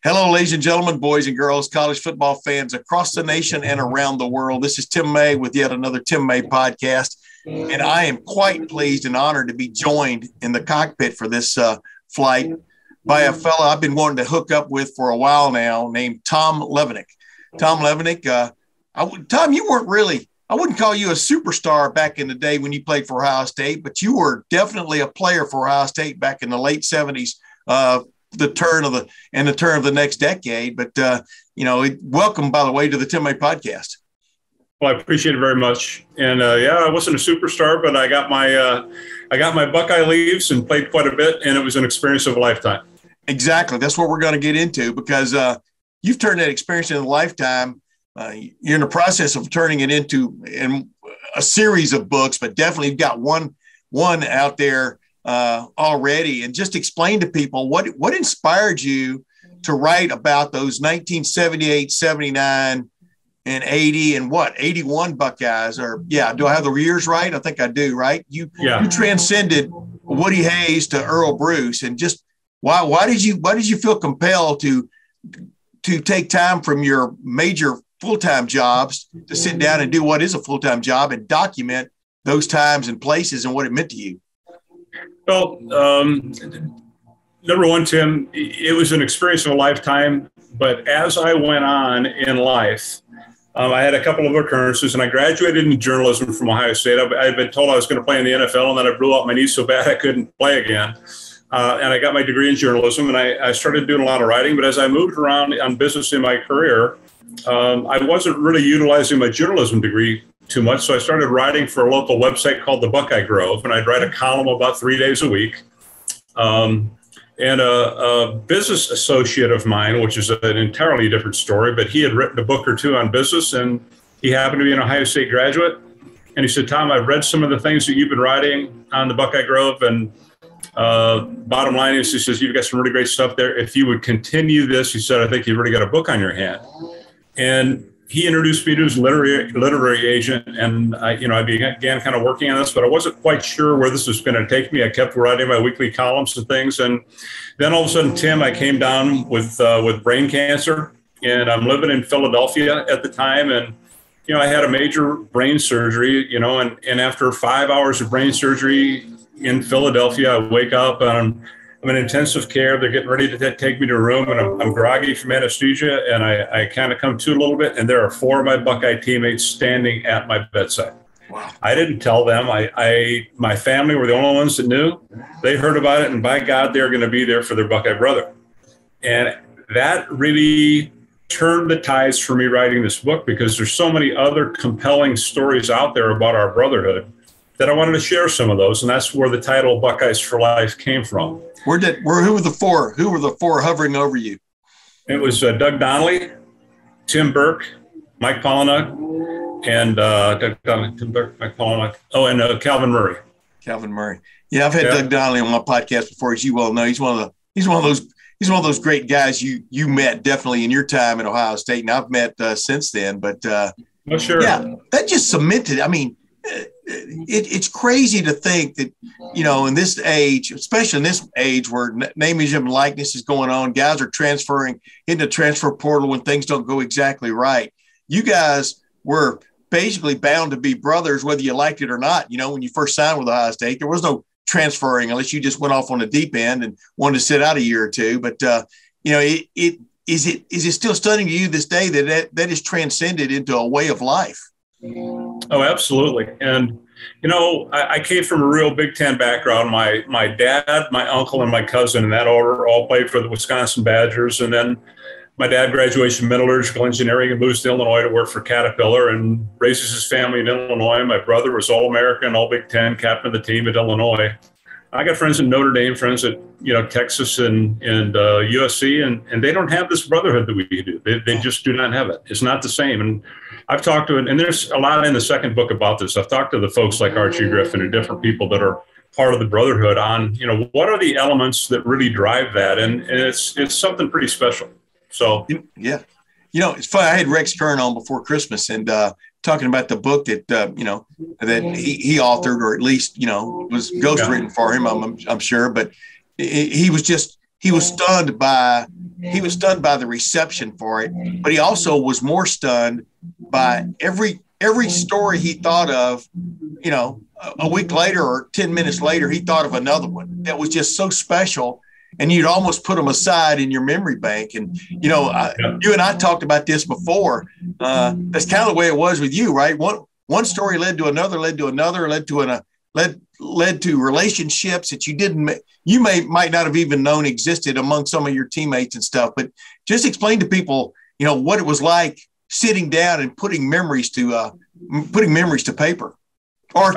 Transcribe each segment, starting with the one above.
Hello, ladies and gentlemen, boys and girls, college football fans across the nation and around the world. This is Tim May with yet another Tim May podcast. And I am quite pleased and honored to be joined in the cockpit for this flight by a fellow I've been wanting to hook up with for a while now named Tom Levenick. Tom Levenick, Tom, you weren't really, I wouldn't call you a superstar back in the day when you played for Ohio State, but you were definitely a player for Ohio State back in the late 70s. The turn of the next decade. But, welcome, by the way, to the Tim May podcast. Well, I appreciate it very much. And I wasn't a superstar, but I got my Buckeye leaves and played quite a bit. And it was an experience of a lifetime. Exactly. That's what we're going to get into because you've turned that experience into a lifetime. You're in the process of turning it into a series of books, but definitely you've got one out there already. And just explain to people what inspired you to write about those 1978, 79, and 80 and 81 Buckeyes. Or do I have the years right? I think I do, right? You transcended Woody Hayes to Earle Bruce, and just why did you feel compelled to take time from your major full-time jobs to sit down and do what is a full-time job and document those times and places and what it meant to you? Well, number one, Tim, it was an experience of a lifetime. But as I went on in life, I had a couple of occurrences, and I graduated in journalism from Ohio State. I had been told I was going to play in the NFL, and then I blew out my knee so bad I couldn't play again. And I got my degree in journalism, and I started doing a lot of writing. But as I moved around on business in my career, I wasn't really utilizing my journalism degree too much. So I started writing for a local website called the Buckeye Grove, and I'd write a column about 3 days a week. And a business associate of mine, which is an entirely different story, but he had written a book or two on business, and he happened to be an Ohio State graduate. And he said, Tom, I've read some of the things that you've been writing on the Buckeye Grove, and bottom line is, he says, you've got some really great stuff there. If you would continue this, he said, I think you've already got a book on your hand. And he introduced me to his literary agent, and I began kind of working on this, but I wasn't quite sure where this was going to take me. I kept writing my weekly columns and things, and then all of a sudden, Tim, I came down with brain cancer, and I'm living in Philadelphia at the time, and I had a major brain surgery, and after 5 hours of brain surgery in Philadelphia, I wake up and I'm in intensive care. They're getting ready to take me to a room, and I'm groggy from anesthesia, and I kind of come to a little bit, and there are 4 of my Buckeye teammates standing at my bedside. Wow. I didn't tell them. My family were the only ones that knew. They heard about it, and by God, they're going to be there for their Buckeye brother. And that really turned the tides for me writing this book, because there's so many other compelling stories out there about our brotherhood that I wanted to share some of those, and that's where the title Buckeyes for Life came from. Who were the 4? Who were the 4 hovering over you? It was Doug Donnelly, Tim Burke, Mike Polinack, and Tim Burke, Mike Polinack. Oh, and Calvin Murray. Calvin Murray. Yeah, I've had Doug Donnelly on my podcast before, as you well know. He's one of those great guys you met definitely in your time at Ohio State, and I've met since then. But sure. Yeah, that just cemented. I mean, it's crazy to think that, in this age, especially in this age where name, image, and likeness is going on, guys are transferring into transfer portal when things don't go exactly right. You guys were basically bound to be brothers, whether you liked it or not. When you first signed with Ohio State, there was no transferring unless you just went off on the deep end and wanted to sit out a year or two. But, is it still stunning to you this day that is transcended into a way of life? Oh, absolutely. And, I came from a real Big Ten background. My dad, my uncle, and my cousin in that order all played for the Wisconsin Badgers. And then my dad graduated from metallurgical engineering and moves to Illinois to work for Caterpillar and raises his family in Illinois. My brother was All-American, All Big Ten, captain of the team at Illinois. I got friends in Notre Dame, friends at Texas and USC, and they don't have this brotherhood that we do. They just do not have it. It's not the same. And I've talked to, and there's a lot in the second book about this. I've talked to the folks like Archie Griffin and different people that are part of the brotherhood on, what are the elements that really drive that? And it's something pretty special. So yeah, it's funny. I had Rex Kern on before Christmas, and talking about the book that that he authored, or at least was ghostwritten for him. I'm sure, but he was stunned by he was stunned by the reception for it, but he also was more stunned by every story he thought of, you know, a week later or 10 minutes later, he thought of another one that was just so special. And you'd almost put them aside in your memory bank. And, you know, you and I talked about this before. That's kind of the way it was with you, right? One story led to another, led to relationships that you might not have even known existed among some of your teammates and stuff. But just explain to people, you know, what it was like sitting down and putting memories to paper or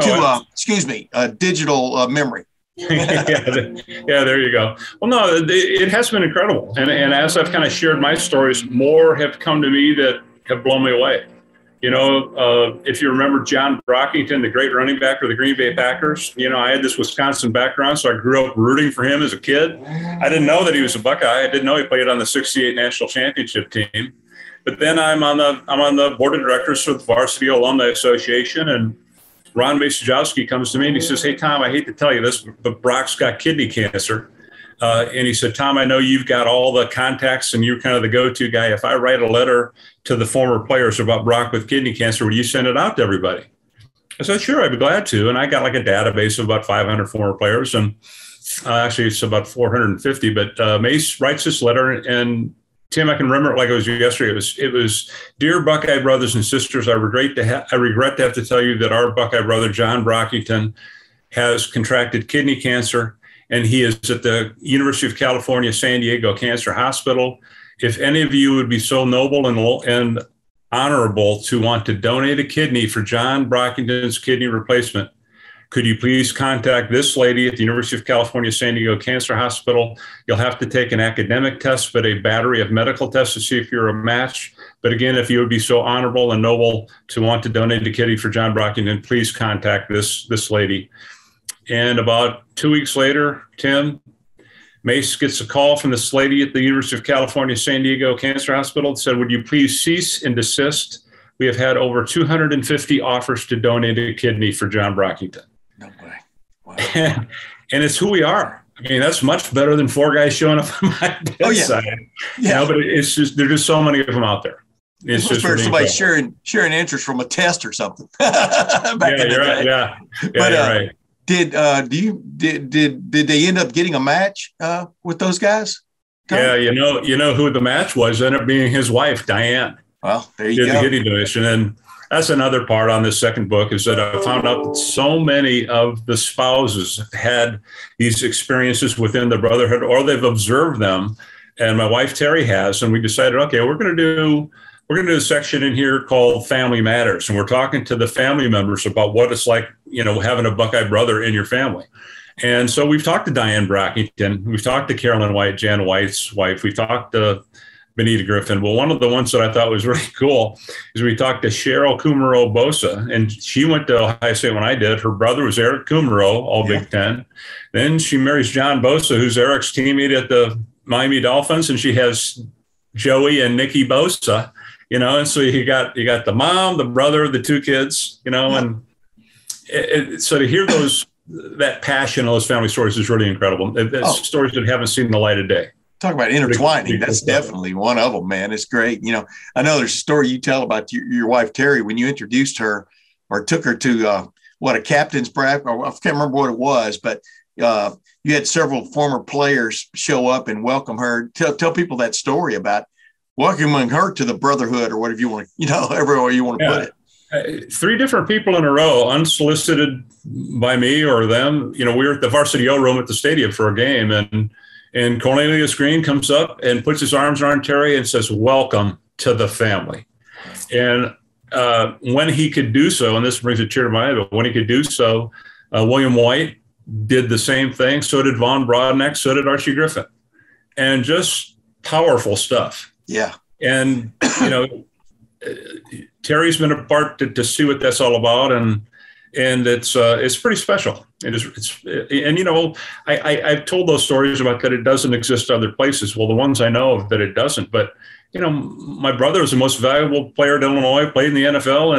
digital memory. There you go. Well, no, it has been incredible. And as I've kind of shared my stories, more have come to me that have blown me away. You know, if you remember John Brockington, the great running back for the Green Bay Packers, you know, I had this Wisconsin background, so I grew up rooting for him as a kid. I didn't know that he was a Buckeye. I didn't know he played on the '68 National Championship team. But then I'm on the board of directors for the Varsity Alumni Association, and Ron Masajowski comes to me and he says, "Hey, Tom, I hate to tell you this, but Brock's got kidney cancer." And he said, "Tom, I know you've got all the contacts and you're kind of the go-to guy. If I write a letter to the former players about Brock with kidney cancer, will you send it out to everybody?" I said, "Sure, I'd be glad to." And I got like a database of about 500 former players. And actually, it's about 450. But Mace writes this letter, and Tim, I can remember it like it was yesterday. It was, "Dear Buckeye brothers and sisters, I regret to have to tell you that our Buckeye brother, John Brockington, has contracted kidney cancer, and he is at the University of California, San Diego Cancer Hospital. If any of you would be so noble and honorable to want to donate a kidney for John Brockington's kidney replacement, could you please contact this lady at the University of California, San Diego Cancer Hospital? You'll have to take an academic test, but a battery of medical tests to see if you're a match. But again, if you would be so honorable and noble to want to donate a kidney for John Brockington, please contact this lady." And about 2 weeks later, Tim, Mace gets a call from this lady at the University of California, San Diego Cancer Hospital that said, "Would you please cease and desist? We have had over 250 offers to donate a kidney for John Brockington." No way. Wow. And it's who we are. I mean, that's much better than 4 guys showing up on my bedside. You know, but it's just, there's just so many of them out there. It's just for somebody sharing interest from a test or something. You're right. Yeah. But, you're right. Did they end up getting a match with those guys? Yeah, you know who the match was. Ended up being his wife, Diane. Well, there you go. The kidney donation, and that's another part on this second book is that I found out that so many of the spouses have had these experiences within the brotherhood, or they've observed them. And my wife Terry has, and we decided, okay, we're going to do a section in here called Family Matters, and we're talking to the family members about what it's like, you know, having a Buckeye brother in your family. And so we've talked to Diane Brockington, we've talked to Carolyn White, Jan White's wife, we talked to Benita Griffin. Well, one of the ones that I thought was really cool is we talked to Cheryl Kumaro Bosa, and she went to Ohio State when I did. Her brother was Eric Kumaro, all Big Ten. Then she marries John Bosa, who's Eric's teammate at the Miami Dolphins, and she has Joey and Nikki Bosa, you know, and so you got the mom, the brother, the 2 kids, you know, and so to hear that passion of those family stories is really incredible. It's stories that haven't seen the light of day. Talk about intertwining. That's definitely one of them, man. It's great. You know, I know there's a story you tell about your wife, Terry, when you introduced her or took her to a captain's breakfast. I can't remember what it was, but you had several former players show up and welcome her. Tell people that story about welcoming her to the brotherhood, or whatever you want to, you know, everywhere you want to put it. 3 different people in a row, unsolicited by me or them. You know, we were at the Varsity O room at the stadium for a game, and Cornelius Green comes up and puts his arms around Terry and says, "Welcome to the family." And when he could do so, and this brings a tear to my eye, but when he could do so, William White did the same thing. So did Vaughn Broadneck. So did Archie Griffin. And just powerful stuff. Yeah. And, you know, Terry's been a part to see what that's all about. And it's pretty special. And you know, I've told those stories about that it doesn't exist other places. Well, the ones I know of that it doesn't, but my brother was the most valuable player at Illinois, played in the NFL,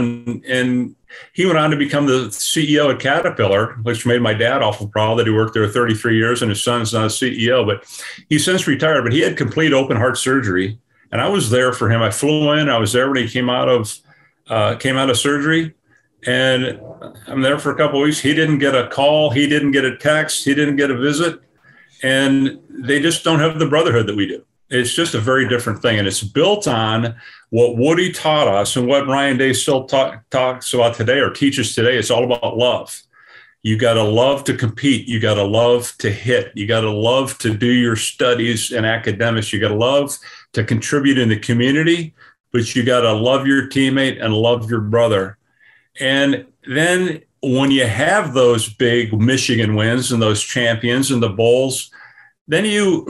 and he went on to become the CEO at Caterpillar, which made my dad awful proud that he worked there 33 years and his son's now CEO. But he's since retired, but he had complete open heart surgery. And I was there for him. I flew in. I was there when he came out of surgery. And I'm there for a couple of weeks. He didn't get a call. He didn't get a text. He didn't get a visit. And they just don't have the brotherhood that we do. It's just a very different thing. And it's built on what Woody taught us and what Ryan Day still talks about today or teaches today. It's all about love. You got to love to compete. You got to love to hit. You got to love to do your studies and academics. You got to love to contribute in the community, but you got to love your teammate and love your brother. And then when you have those big Michigan wins and those champions and the bowls, then you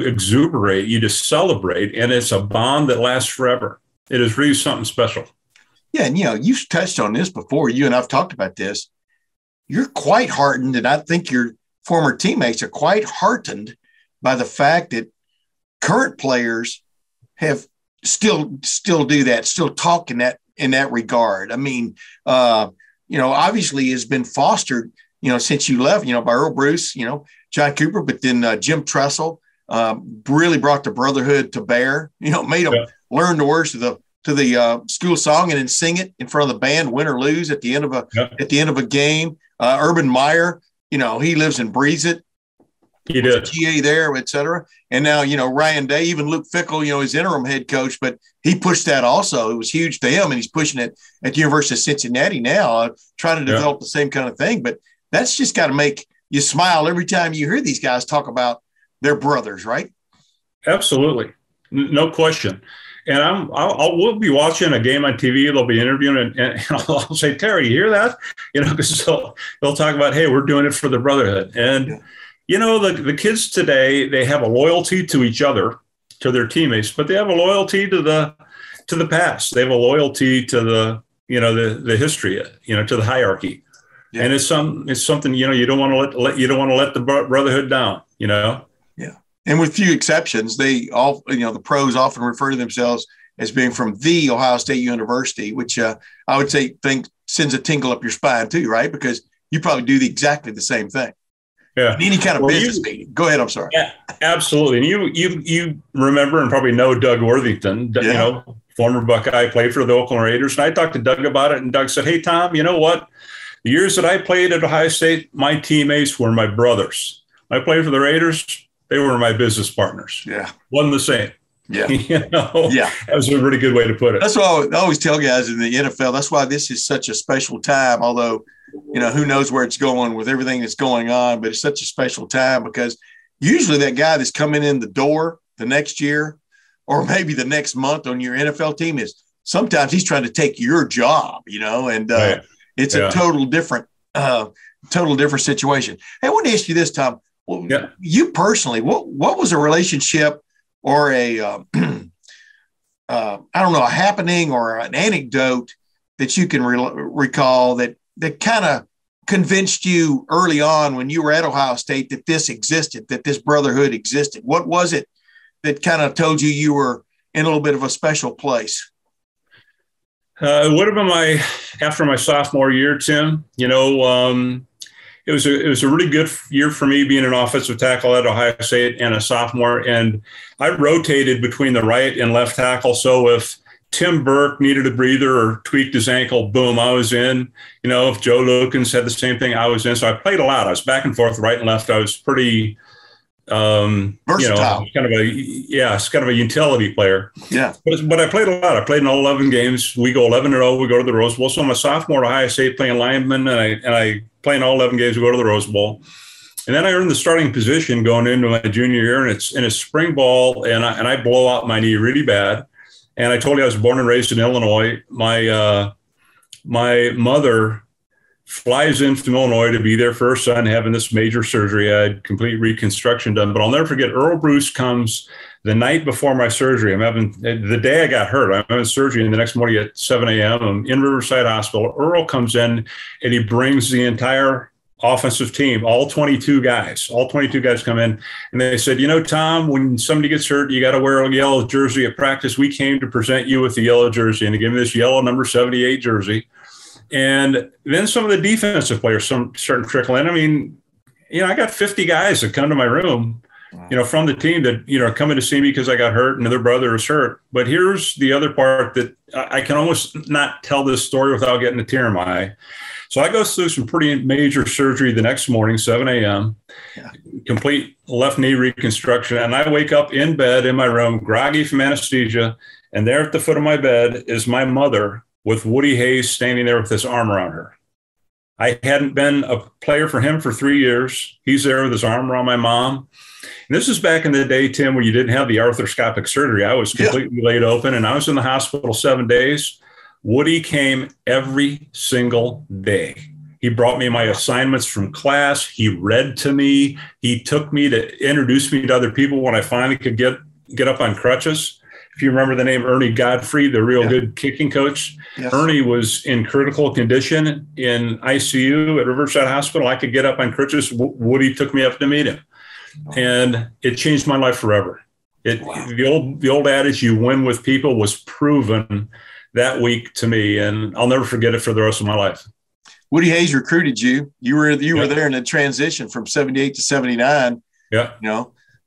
exuberate, you just celebrate, and it's a bond that lasts forever. It is really something special. Yeah, and you've touched on this before. You and I've talked about this. You're quite heartened, and I think your former teammates are quite heartened by the fact that current players have still do that, still talk in that regard. I mean, obviously has been fostered, since you left, by Earle Bruce, John Cooper, but then Jim Tressel really brought the brotherhood to bear, made them learn the words to the school song and then sing it in front of the band, win or lose at the end of a game. Urban Meyer, he lives and breathes it. He did. GA there, et cetera. And now, Ryan Day, even Luke Fickell, his interim head coach, but he pushed that also. It was huge to him, and he's pushing it at the University of Cincinnati now, trying to develop the same kind of thing. But that's just got to make you smile every time you hear these guys talk about their brothers, right? Absolutely. No question. And we'll be watching a game on TV. They'll be interviewing, and I'll say, Terry, you hear that? Because they'll talk about, hey, we're doing it for the brotherhood. And, the kids today, they have a loyalty to each other, to their teammates, but they have a loyalty to the past. They have a loyalty to the history, to the hierarchy. Yeah. And it's something, you don't want to let the brotherhood down, Yeah. And with few exceptions, they all, the pros often refer to themselves as being from the Ohio State University, which I would say sends a tingle up your spine too, right? Because you probably do exactly the same thing. Yeah. In any kind of business meeting. Go ahead. I'm sorry. Yeah, absolutely. And you remember and probably know Doug Worthington, former Buckeye, played for the Oakland Raiders. And I talked to Doug about it, and Doug said, hey, Tom, you know what? The years that I played at Ohio State, my teammates were my brothers. When I played for the Raiders, they were my business partners. Yeah. Wasn't the same. Yeah. That was a really good way to put it. That's why I always tell guys in the NFL, that's why this is such a special time, although, who knows where it's going with everything that's going on, but it's such a special time because usually that guy that's coming in the door the next year or maybe the next month on your NFL team is sometimes he's trying to take your job, and it's a total different situation. Hey, I want to ask you this, Tom. Well, you personally, what was a relationship or a happening or an anecdote that you can recall that kind of convinced you early on when you were at Ohio State that this existed, that this brotherhood existed? What was it that kind of told you were in a little bit of a special place? It would have been after my sophomore year, Tim. It was a really good year for me being an offensive tackle at Ohio State and a sophomore. And I rotated between the right and left tackle. So if Tim Burke needed a breather or tweaked his ankle, boom, I was in. If Joe Lukens had the same thing, I was in. So I played a lot. I was back and forth, right and left. I was pretty versatile. It's kind of a utility player. Yeah. But I played a lot. I played in all 11 games. We go 11-0. We go to the Rose Bowl. So I'm a sophomore at Ohio State playing lineman, and I play in all 11 games. We go to the Rose Bowl. And then I earned the starting position going into my junior year, and it's spring ball, and I blow out my knee really bad. And I told you I was born and raised in Illinois. My mother flies in from Illinois to be there for her son having this major surgery. I had complete reconstruction done, but I'll never forget Earle Bruce comes the night before my surgery. The day I got hurt, I'm having surgery, and the next morning at 7 a.m., I'm in Riverside Hospital. Earle comes in, and he brings the entire offensive team, all 22 guys come in, and they said, Tom, when somebody gets hurt, you got to wear a yellow jersey at practice. We came to present you with the yellow jersey, and they gave me this yellow number 78 jersey. And then some of the defensive players started to trickle in. I mean, I got 50 guys that come to my room, from the team that, are coming to see me because I got hurt and their brother was hurt. But here's the other part that I can almost not tell this story without getting a tear in my eye. So I go through some pretty major surgery the next morning, 7 a.m., complete left knee reconstruction. And I wake up in bed in my room, groggy from anesthesia. And there at the foot of my bed is my mother with Woody Hayes standing there with his arm around her. I hadn't been a player for him for 3 years. He's there with his arm around my mom. And this is back in the day, Tim, where you didn't have the arthroscopic surgery. I was completely laid open, and I was in the hospital 7 days. Woody came every single day. He brought me my assignments from class. He read to me. He took me to introduce me to other people when I finally could get up on crutches. If you remember the name Ernie Godfrey, the real good kicking coach, Ernie was in critical condition in ICU at Riverside Hospital. I could get up on crutches. Woody took me up to meet him, and it changed my life forever. The old adage, you win with people, was proven that week to me, and I'll never forget it for the rest of my life. Woody Hayes recruited you. You were there in the transition from 78 to 79. Yeah.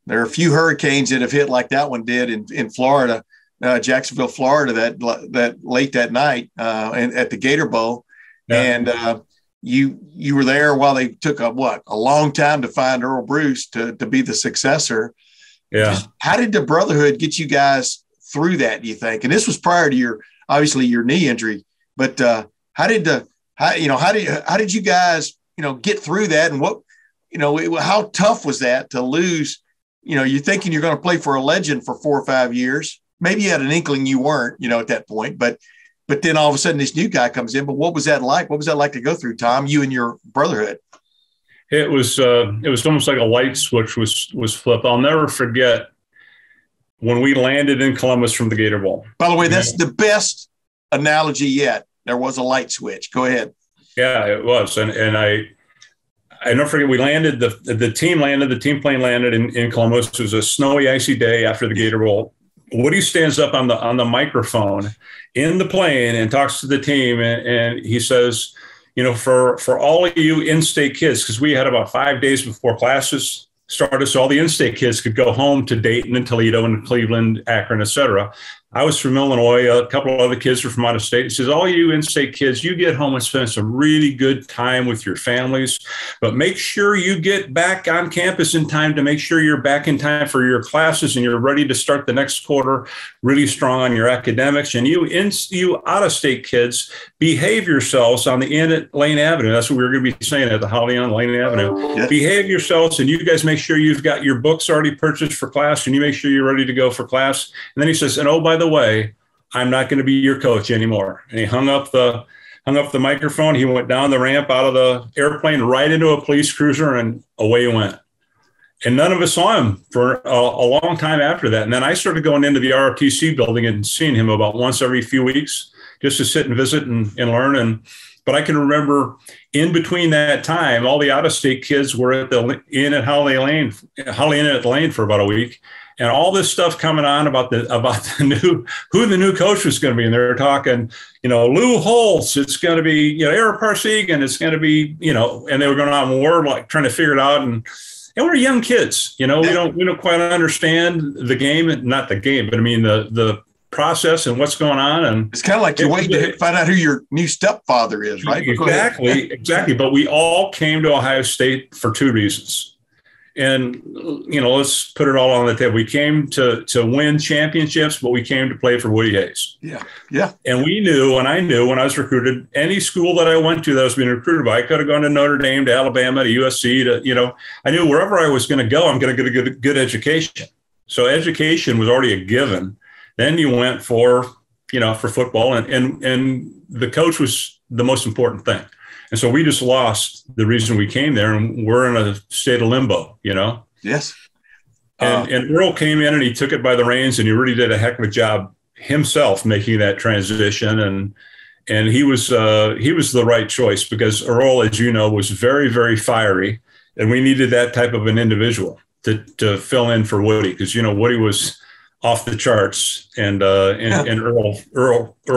There are a few hurricanes that have hit like that one did in Florida, Jacksonville, Florida, that late that night and at the Gator Bowl. Yeah. And you were there while they took a long time to find Earle Bruce to be the successor. Yeah. How did the Brotherhood get you guys through that, do you think? And this was prior to your knee injury, but how did you guys, get through that? And how tough was that to lose? You're thinking you're going to play for a legend for 4 or 5 years. Maybe you had an inkling you weren't, at that point, but then all of a sudden this new guy comes in. But what was that like? What was that like to go through, Tom, you and your Brotherhood? It was almost like a light switch was flipped. I'll never forget when we landed in Columbus from the Gator Bowl. By the way, that's the best analogy yet. There was a light switch. Go ahead. Yeah, it was. And I never forget, we landed, the team plane landed in Columbus. It was a snowy, icy day after the Gator Bowl. Woody stands up on the microphone in the plane and talks to the team. And he says, for all of you in-state kids, because we had about 5 days before classes started, so all the in-state kids could go home to Dayton and Toledo and Cleveland, Akron, et cetera. I was from Illinois. A couple of other kids were from out of state. He says, all you in-state kids, you get home and spend some really good time with your families, but make sure you get back on campus in time to make sure you're back in time for your classes and you're ready to start the next quarter really strong on your academics. And you out-of-state kids, behave yourselves on the inn at Lane Avenue. That's what we were going to be saying at the Holiday on Lane Avenue. Yeah. Behave yourselves, and you guys make sure you've got your books already purchased for class, and you make sure you're ready to go for class. And then he says, and oh, by the way, I'm not going to be your coach anymore. And he hung up the microphone. He went down the ramp out of the airplane right into a police cruiser, and away he went. And none of us saw him for a long time after that. And then I started going into the ROTC building and seeing him about once every few weeks just to sit and visit and learn. But I can remember in between that time, all the out-of-state kids were at the inn at Holiday Inn at Lane for about a week. And all this stuff coming on about who the new coach was going to be. And they're talking, Lou Holtz, it's going to be, Eric Parsegan, it's going to be, and they were going on war, like trying to figure it out. And we're young kids, we don't quite understand the game, not the game, but I mean, the process and what's going on. And it's kind of like you're waiting to find out who your new stepfather is, right? Exactly. But we all came to Ohio State for two reasons. And, let's put it all on the table. We came to win championships, but we came to play for Woody Hayes. Yeah. Yeah. And we knew, and I knew when I was recruited, any school that I went to that I was being recruited by, I could have gone to Notre Dame, to Alabama, to USC, I knew wherever I was going to go, I'm going to get a good education. So education was already a given. Then you went for football, and the coach was the most important thing. And so we just lost the reason we came there, and we're in a state of limbo, Yes. And Earle came in and he took it by the reins, and he really did a heck of a job himself making that transition. And he was the right choice because Earle, as you know, was very, very fiery, and we needed that type of an individual to fill in for Woody because Woody was off the charts, and Earle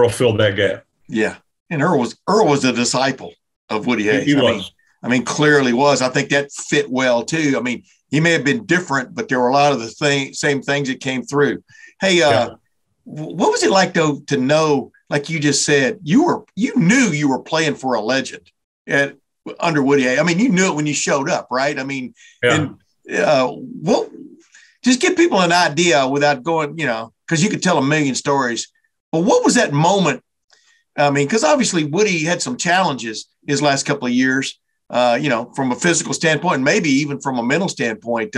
filled that gap. Yeah, and Earle was a disciple of Woody Hayes. He was. I mean, clearly was. I think that fit well too. I mean, he may have been different, but there were a lot of the same things that came through. Hey, what was it like though to know? Like you just said, you knew you were playing for a legend under Woody Hayes. I mean, you knew it when you showed up, right? I mean, just give people an idea without going, because you could tell a million stories. But what was that moment? I mean, because obviously Woody had some challenges his last couple of years, from a physical standpoint, and maybe even from a mental standpoint,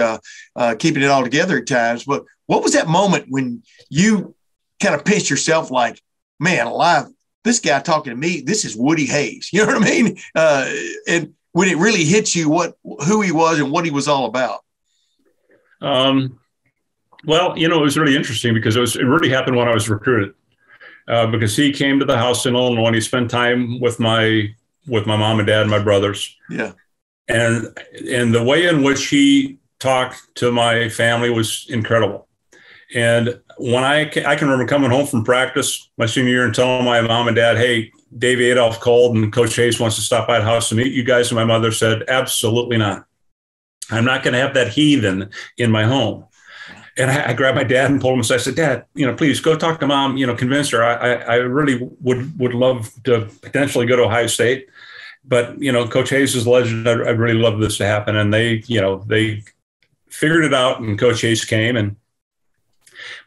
keeping it all together at times. But what was that moment when you kind of pinched yourself like, man alive, this guy talking to me, this is Woody Hayes. You know what I mean? And when it really hits you, who he was and what he was all about. Well, it was really interesting because it really happened when I was recruited, because he came to the house in Illinois and he spent time with my mom and dad and my brothers. Yeah. And the way in which he talked to my family was incredible. And when I can remember coming home from practice my senior year and telling my mom and dad, hey, Davey Adolph called and Coach Hayes wants to stop by the house to meet you guys. And my mother said, absolutely not. I'm not going to have that heathen in my home. And I grabbed my dad and pulled him aside. I said, Dad, please go talk to Mom, convince her. I really would love to potentially go to Ohio State. But, Coach Hayes is a legend. I'd really love this to happen. And they figured it out, and Coach Hayes came. And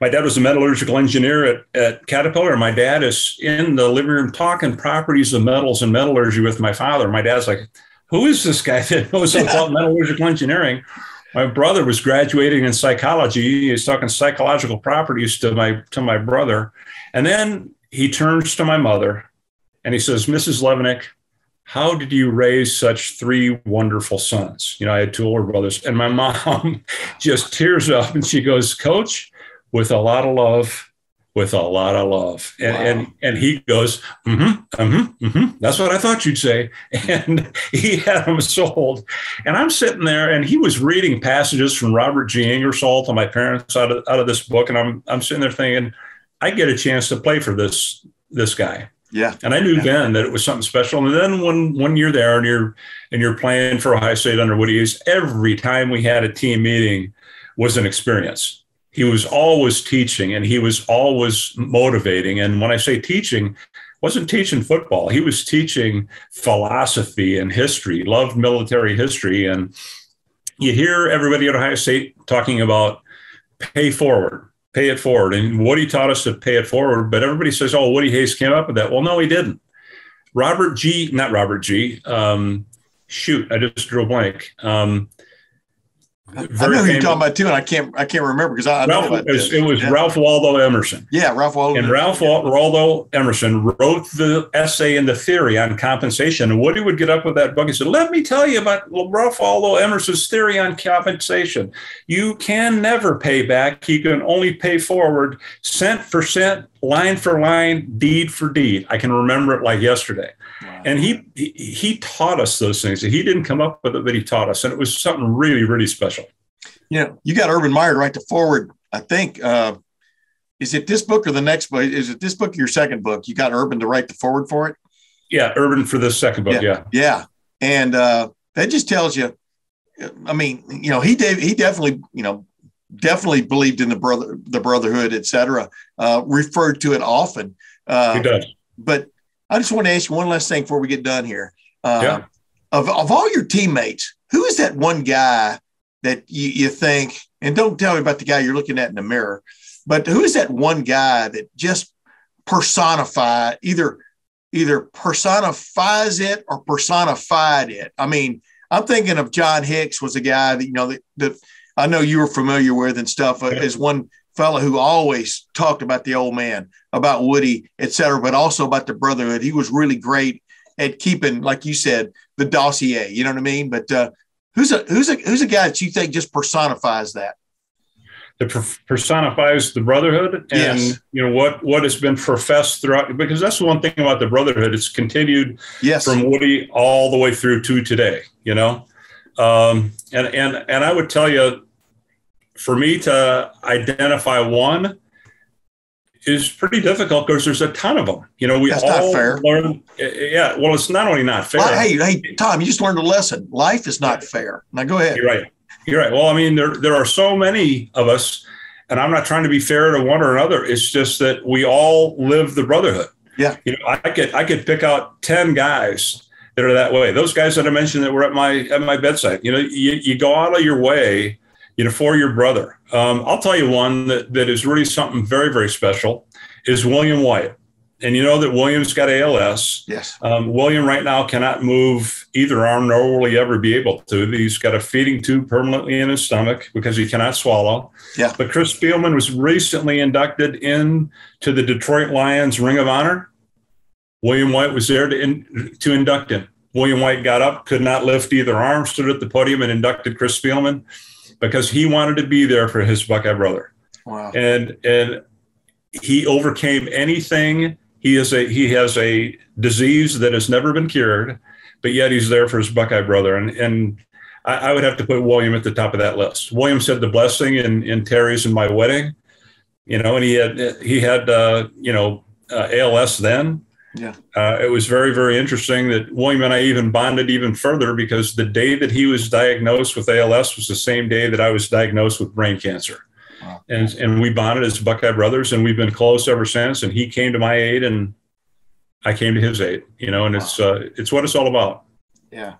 my dad was a metallurgical engineer at Caterpillar. My dad is in the living room talking properties of metals and metallurgy with my father. My dad's like, who is this guy that knows about metallurgical engineering? My brother was graduating in psychology. He's talking psychological properties to my brother. And then he turns to my mother and he says, Mrs. Levenick, how did you raise such three wonderful sons? I had two older brothers. And my mom just tears up and she goes, Coach, with a lot of love, with a lot of love. And he goes, that's what I thought you'd say. And he had them sold. And I'm sitting there and he was reading passages from Robert G. Ingersoll to my parents out of this book. And I'm sitting there thinking, I get a chance to play for this guy. Yeah. And I knew then that it was something special. And then when you're there and you're playing for Ohio State under Woody Hayes, every time we had a team meeting was an experience. He was always teaching and he was always motivating. And when I say teaching, wasn't teaching football. He was teaching philosophy and history, loved military history. And you hear everybody at Ohio State talking about pay it forward. And Woody taught us to pay it forward. But everybody says, oh, Woody Hayes came up with that. Well, no, he didn't. I just drew a blank. I know who you're talking about too, and I can't remember because I know about this. It was Ralph Waldo Emerson. Yeah, Ralph Waldo. And Ralph Waldo Emerson wrote the essay and the theory on compensation. And Woody would get up with that book and say, let me tell you about Ralph Waldo Emerson's theory on compensation. You can never pay back. You can only pay forward, cent for cent, line for line, deed for deed. I can remember it like yesterday. Wow. And he taught us those things. He didn't come up with it, but he taught us. And it was something really, really special. You got Urban Meyer to write the forward, I think. Is it this book or the next book? Is it this book or your second book? You got Urban to write the forward for it? Yeah, Urban for this second book, yeah. Yeah. And that just tells you, I mean, he definitely, definitely believed in the brotherhood, et cetera, referred to it often. He does. But I just want to ask you one last thing before we get done here. Of all your teammates, who is that one guy that you think, and don't tell me about the guy you're looking at in the mirror, but who is that one guy that just either personifies it or personified it? I mean, I'm thinking of John Hicks was a guy that, that I know you were familiar with and stuff, as one fellow who always talked about the old man, about Woody, et cetera, but also about the brotherhood. He was really great at keeping, like you said, the dossier, you know what I mean? But who's a guy that you think just personifies that? that personifies the brotherhood and, yes. What has been professed throughout, because that's the one thing about the brotherhood. It's continued yes. from Woody all the way through to today, And I would tell you, for me to identify one is pretty difficult because there's a ton of them. We That's all not fair. learn. Yeah. Well, it's not only not fair. Well, hey, Tom, you just learned a lesson. Life is not fair. Now go ahead. You're right. Well, I mean, there are so many of us, and I'm not trying to be fair to one or another. It's just that we all live the brotherhood. Yeah. I could pick out 10 guys that are that way. Those guys that I mentioned that were at my bedside. You go out of your way, for your brother. I'll tell you one that is really something very, very special is William White. And you know that William's got ALS. Yes. William right now cannot move either arm, nor will he ever be able to. He's got a feeding tube permanently in his stomach because he cannot swallow. Yeah. But Chris Spielman was recently inducted into the Detroit Lions Ring of Honor. William White was there to induct him. William White got up, could not lift either arm, stood at the podium and inducted Chris Spielman because he wanted to be there for his Buckeye brother. Wow. And he overcame anything. He has a disease that has never been cured, but yet he's there for his Buckeye brother. And I would have to put William at the top of that list. William said the blessing in Terry's and my wedding, and he had ALS then. Yeah. It was very, very interesting that William and I even bonded even further because the day that he was diagnosed with ALS was the same day that I was diagnosed with brain cancer. Wow. And we bonded as Buckeye brothers, and we've been close ever since. And he came to my aid, and I came to his aid. And wow. It's what it's all about. Yeah,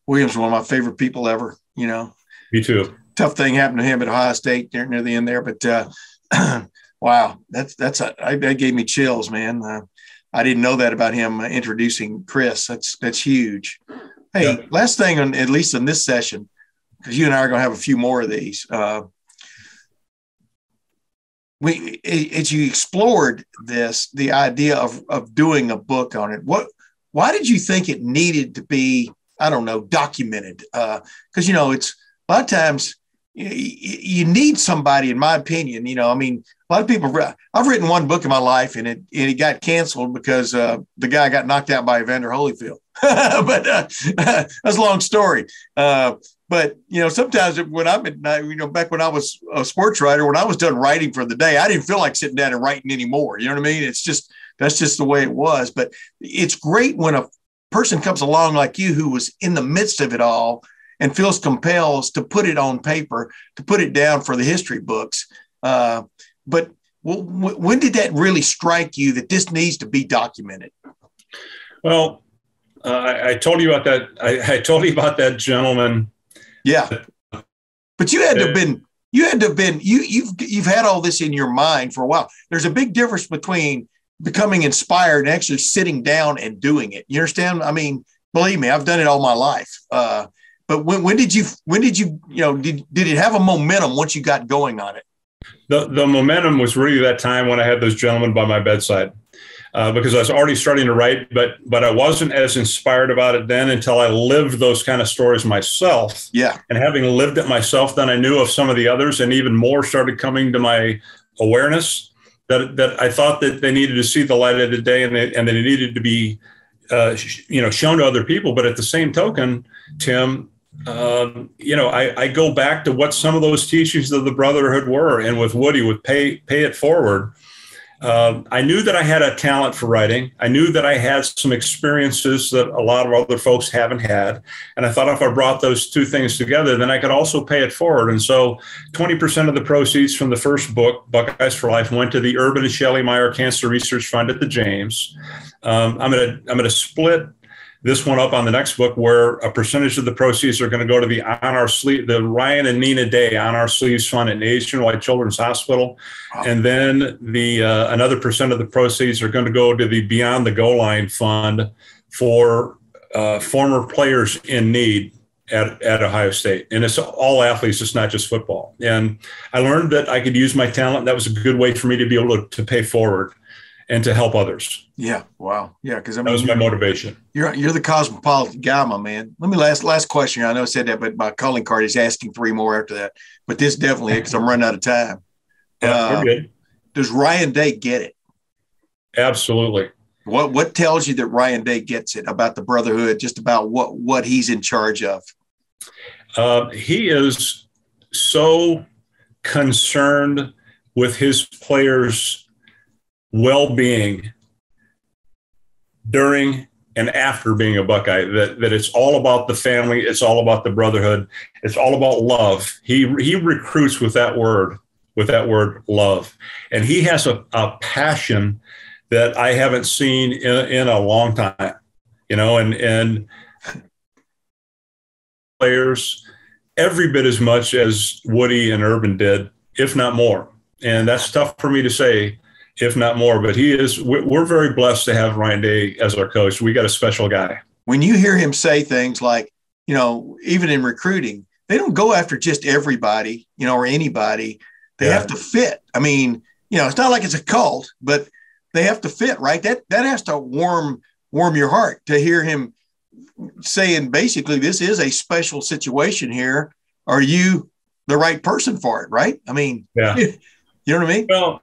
William's one of my favorite people ever. Me too. Tough thing happened to him at Ohio State near the end there, but wow, that gave me chills, man. I didn't know that about him introducing Chris. That's huge. Hey, yep. Last thing at least in this session, because you and I are going to have a few more of these. As you explored the idea of doing a book on it, why did you think it needed to be, I don't know, documented? Because, it's a lot of times you need somebody, in my opinion, a lot of people, I've written one book in my life and it got canceled because the guy got knocked out by Evander Holyfield. But that's a long story. But, sometimes when I'm at night, back when I was a sports writer, when I was done writing for the day, I didn't feel like sitting down and writing anymore. You know what I mean? That's just the way it was. But it's great when a person comes along like you who was in the midst of it all and feels compelled to put it on paper, to put it down for the history books. But when did that really strike you that this needs to be documented? Well, I told you about that. I told you about that gentleman. Yeah, but you've had all this in your mind for a while. There's a big difference between becoming inspired and actually sitting down and doing it. You understand? I mean, believe me, I've done it all my life. But when did you did it have a momentum once you got going on it? The momentum was really that time when I had those gentlemen by my bedside. Because I was already starting to write, but I wasn't as inspired about it then until I lived those kind of stories myself. Yeah. And having lived it myself, then I knew of some of the others, and even more started coming to my awareness that I thought that they needed to see the light of the day and that it needed to be, shown to other people. But at the same token, Tim, I go back to what some of those teachings of the brotherhood were, and with Woody, with pay it forward. I knew that I had a talent for writing. I knew that I had some experiences that a lot of other folks haven't had. And I thought if I brought those two things together, then I could also pay it forward. And so 20% of the proceeds from the first book, Buckeyes for Life, went to the Urban and Shelley Meyer Cancer Research Fund at the James. I'm going to split this one up on the next book, where a percentage of the proceeds are going to go to the the Ryan and Nina Day On Our Sleeves Fund at Nationwide Children's Hospital. Wow. And then another percent of the proceeds are going to go to the Beyond the Goal Line Fund for former players in need at Ohio State. And it's all athletes, it's not just football. And I learned that I could use my talent. That was a good way for me to be able to pay forward and to help others. Yeah. Wow. Yeah. Because that was my motivation. You're the cosmopolitan guy, my man. Let me last question. I know I said that, but my calling card is asking three more after that. But this definitely, because I'm running out of time. Yeah, we're good. Does Ryan Day get it? Absolutely. What tells you that Ryan Day gets it about the brotherhood, just about what he's in charge of? He is so concerned with his players' well-being during and after being a Buckeye, that it's all about the family, it's all about the brotherhood, it's all about love. He recruits with that word love. And he has a passion that I haven't seen in a long time, and players every bit as much as Woody and Urban did, if not more. And that's tough for me to say, if not more, but we're very blessed to have Ryan Day as our coach. We got a special guy. When you hear him say things like, even in recruiting, they don't go after just everybody, or anybody. They have to fit. I mean, it's not like it's a cult, but they have to fit, right? That has to warm your heart to hear him saying, basically, this is a special situation here. Are you the right person for it, right? I mean, yeah. You know what I mean? Well,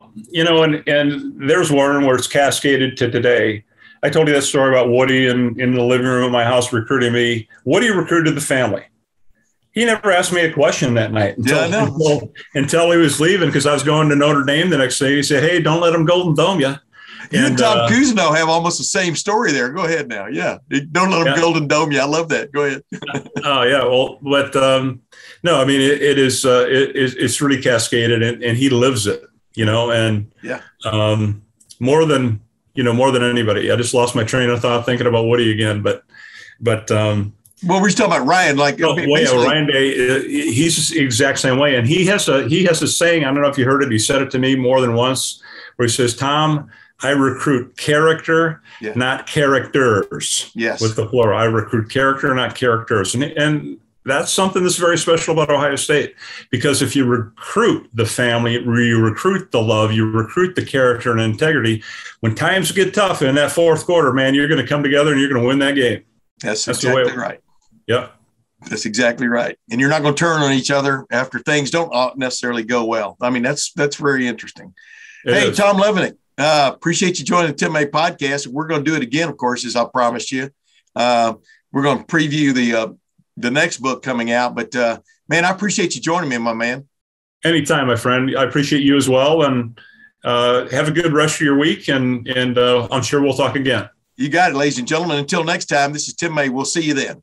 and there's one where it's cascaded to today. I told you that story about Woody in the living room of my house recruiting me. Woody recruited the family. He never asked me a question that night until he was leaving, because I was going to Notre Dame the next day. He said, "Hey, don't let them Golden Dome you." You and Tom Cousineau have almost the same story there. Go ahead now. Yeah. Don't let them Golden Dome you. I love that. Go ahead. Oh, yeah. Well, but no, I mean, it's really cascaded, and he lives it, and more than anybody. I just lost my train of thought thinking about Woody again, but well, we're just talking about Ryan. Ryan Day, he's the exact same way. And he has a saying, I don't know if you heard it. He said it to me more than once, where he says, "Tom, I recruit character, not characters." Yes. With the plural. I recruit character, not characters. And that's something that's very special about Ohio State, because if you recruit the family, you recruit the love, you recruit the character and integrity, when times get tough in that fourth quarter, man, you're going to come together and you're going to win that game. That's exactly right. Yep. That's exactly right. And you're not going to turn on each other after things don't necessarily go well. I mean, that's very interesting. Hey, Tom Levenick, appreciate you joining the Tim May podcast. We're going to do it again, of course, as I promised you. We're going to preview the next book coming out. But, man, I appreciate you joining me, my man. Anytime, my friend. I appreciate you as well. And have a good rest of your week. And I'm sure we'll talk again. You got it, ladies and gentlemen. Until next time, this is Tim May. We'll see you then.